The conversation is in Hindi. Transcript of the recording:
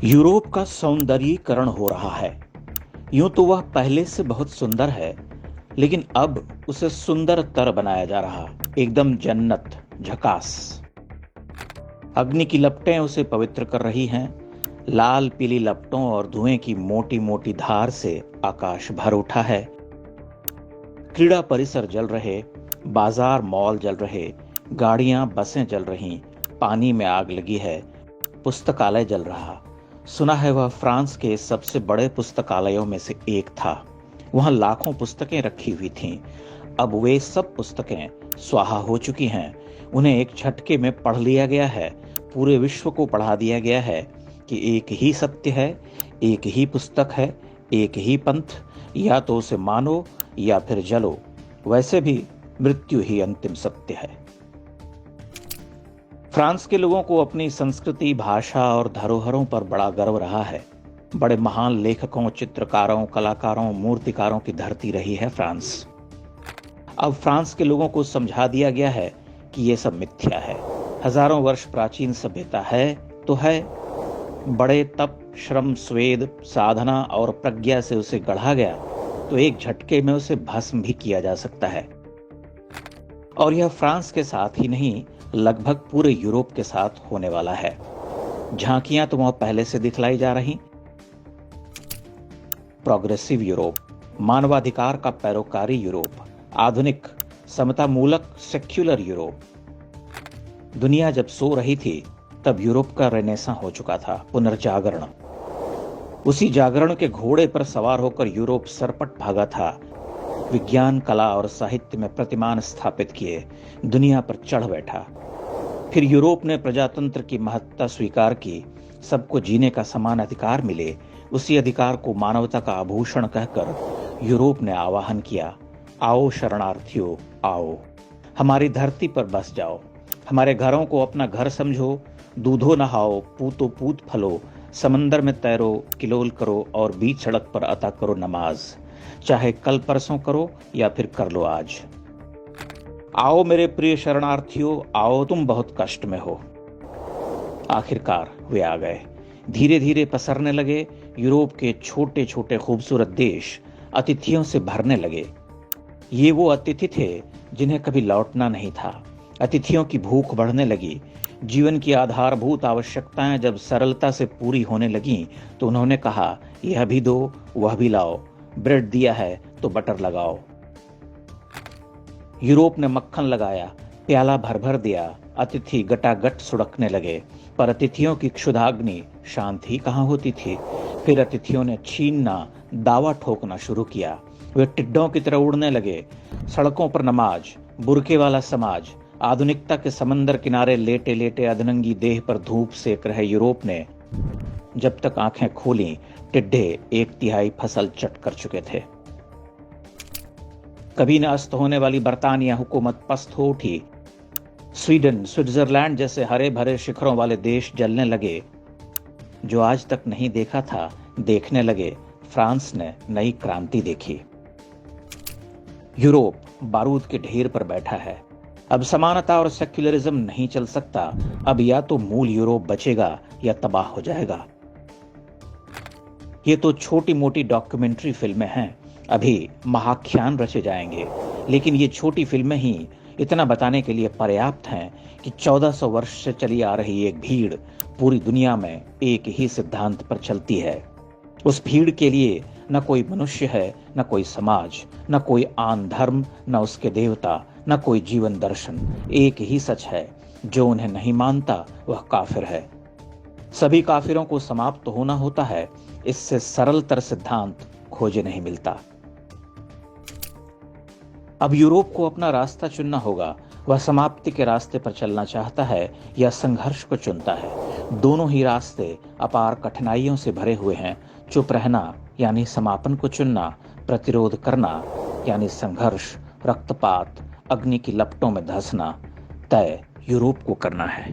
यूरोप का सौंदर्यीकरण हो रहा है। यूं तो वह पहले से बहुत सुंदर है, लेकिन अब उसे सुंदरतर बनाया जा रहा, एकदम जन्नत, झकास। अग्नि की लपटें उसे पवित्र कर रही हैं। लाल पीली लपटों और धुएं की मोटी मोटी धार से आकाश भर उठा है। क्रीड़ा परिसर जल रहे, बाजार मॉल जल रहे, गाड़ियां बसें जल रही, पानी में आग लगी है, पुस्तकालय जल रहा। सुना है वह फ्रांस के सबसे बड़े पुस्तकालयों में से एक था। वहां लाखों पुस्तकें रखी हुई थीं। अब वे सब पुस्तकें स्वाहा हो चुकी हैं। उन्हें एक झटके में पढ़ लिया गया है। पूरे विश्व को पढ़ा दिया गया है कि एक ही सत्य है, एक ही पुस्तक है, एक ही पंथ। या तो उसे मानो या फिर जलो। वैसे भी मृत्यु ही अंतिम सत्य है। फ्रांस के लोगों को अपनी संस्कृति, भाषा और धरोहरों पर बड़ा गर्व रहा है। बड़े महान लेखकों, चित्रकारों, कलाकारों, मूर्तिकारों की धरती रही है फ्रांस। अब फ्रांस के लोगों को समझा दिया गया है कि यह सब मिथ्या है। हजारों वर्ष प्राचीन सभ्यता है तो है। बड़े तप, श्रम, स्वेद, साधना और प्रज्ञा से उसे गढ़ा गया तो एक झटके में उसे भस्म भी किया जा सकता है। और यह फ्रांस के साथ ही नहीं, लगभग पूरे यूरोप के साथ होने वाला है। झांकियां तो वहां पहले से दिखलाई जा रही। प्रोग्रेसिव यूरोप, मानवाधिकार का पैरोकारी यूरोप, आधुनिक, समतामूलक, सेक्युलर यूरोप। दुनिया जब सो रही थी तब यूरोप का रेनेसां हो चुका था, पुनर्जागरण। उसी जागरण के घोड़े पर सवार होकर यूरोप सरपट भागा था। विज्ञान, कला और साहित्य में प्रतिमान स्थापित किए दुनिया पर चढ़ बैठा। फिर यूरोप ने प्रजातंत्र की महत्ता स्वीकार की। सबको जीने का समान अधिकार मिले। उसी अधिकार को मानवता का आभूषण कहकर यूरोप ने आह्वान किया, आओ शरणार्थियों, आओ, हमारी धरती पर बस जाओ। हमारे घरों को अपना घर समझो। दूधो नहाओ, पूतो पूत फलो, समंदर में तैरो, किलोल करो और बीच सड़क पर अता करो नमाज। चाहे कल परसों करो या फिर कर लो आज। आओ मेरे प्रिय शरणार्थियों, आओ, तुम बहुत कष्ट में हो। आखिरकार वे आ गए। धीरे धीरे पसरने लगे। यूरोप के छोटे छोटे खूबसूरत देश अतिथियों से भरने लगे। ये वो अतिथि थे जिन्हें कभी लौटना नहीं था। अतिथियों की भूख बढ़ने लगी। जीवन की आधारभूत आवश्यकताएं जब सरलता से पूरी होने लगीं तो उन्होंने कहा, यह भी दो, वह भी लाओ। ब्रेड दिया है तो बटर लगाओ। यूरोप ने मक्खन लगाया, प्याला भर भर दिया। अतिथि गटागट सुड़कने लगे, पर अतिथियों की क्षुधाग्नि शांत ही कहां होती थी। फिर अतिथियों ने छीनना, दावा ठोकना शुरू किया। वे टिड्डों की तरह उड़ने लगे। सड़कों पर नमाज, बुरके वाला समाज, आधुनिकता के समंदर किनारे लेटे लेटे अधनंगी देह पर धूप सेक रहे यूरोप ने जब तक आंखें खोली, टिड्डे 1/3 फसल चट कर चुके थे। कभी न अस्त होने वाली बरतानिया हुकूमत पस्त हो उठी। स्वीडन, स्विट्जरलैंड जैसे हरे भरे शिखरों वाले देश जलने लगे। जो आज तक नहीं देखा था, देखने लगे। फ्रांस ने नई क्रांति देखी। यूरोप बारूद के ढेर पर बैठा है। अब समानता और सेक्युलरिज्म नहीं चल सकता। अब या तो मूल यूरोप बचेगा या तबाह हो जाएगा। ये तो छोटी मोटी डॉक्यूमेंट्री फिल्में हैं। अभी महाख्यान रचे जाएंगे, लेकिन ये छोटी फिल्में ही इतना बताने के लिए पर्याप्त हैं कि 1400 वर्ष से चली आ रही एक भीड़ पूरी दुनिया में एक ही सिद्धांत पर चलती है। उस भीड़ के लिए न कोई मनुष्य है, न कोई समाज, न कोई आन धर्म, न उसके देवता, न कोई जीवन दर्शन। एक ही सच है, जो उन्हें नहीं मानता वह काफिर है। सभी काफिरों को समाप्त होना होता है। इससे सरलतर सिद्धांत खोजे नहीं मिलता। अब यूरोप को अपना रास्ता चुनना होगा। वह समाप्ति के रास्ते पर चलना चाहता है या संघर्ष को चुनता है। दोनों ही रास्ते अपार कठिनाइयों से भरे हुए हैं। चुप रहना यानी समापन को चुनना, प्रतिरोध करना यानी संघर्ष, रक्तपात, अग्नि की लपटों में धंसना, तय यूरोप को करना है।